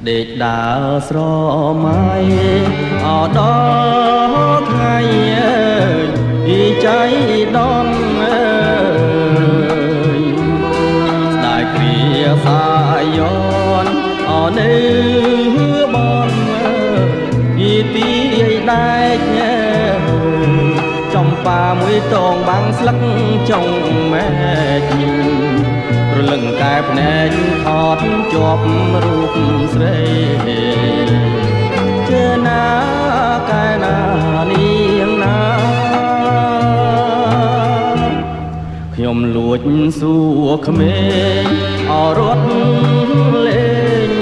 ដេកដើរស្រមៃអដល់ថ្ងៃពីใจដន់ស្ដាយគ្រាសាយនអនៅបងពីទីដែកចំប៉ាមួយតងបាំងស្លឹកចុងម៉ែករលឹងកែភ្នែកថតជាប់រូបស្រីជើណាកែណានាងណាខ្ញុំលួចសួរក្មេងអរត់លេង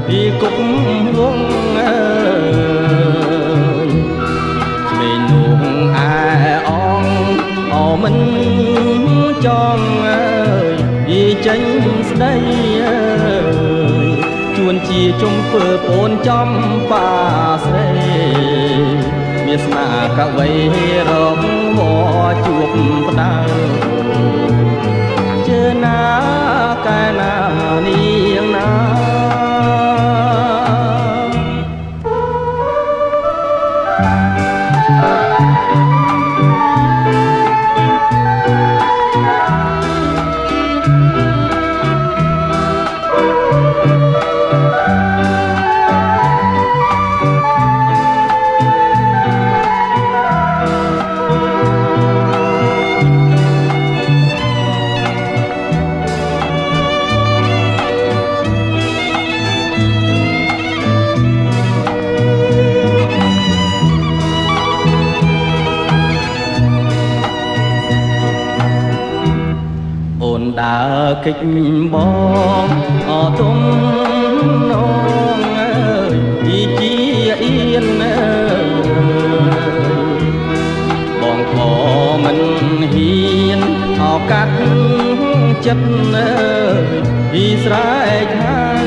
ពីគុកវងក្មេងនោះអែអងអមិនចង់យីចេញស្ដីជួនជាជុំពើពូនចំបាស្រីមានស្នាកវីរកវជួបផ្ដៅជើណាកែណានាងណាដើរកិច្ចបងអទុំនងអើយពីជាអៀនបងក៏មិនហ៊ានអោកាត់ចិត្តពីស្រែកហើយ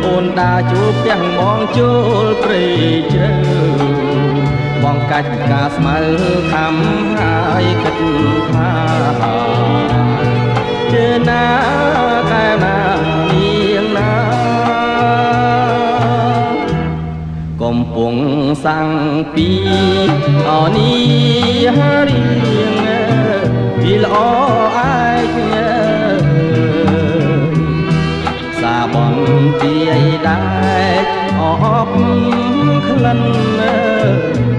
អូនដើរជួបផ្ទះបងចូលព្រៃជ្រៅបងកាច់ការស្មៅខំហើយគិតថាជើណាកែណានាងណាកំពុងសាំងពីអនីរៀងពីល្អឯកសាបនទីឯដែកអបក្លិន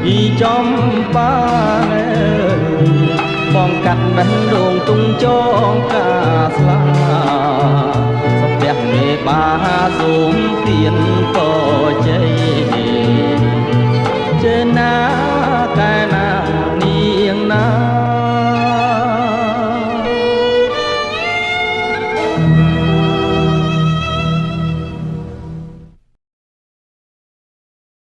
ពីចំបាបងកាត់ដេះដងទុងចងកាស្លាសុភៈមេបាសូមទានក៏ជ័យ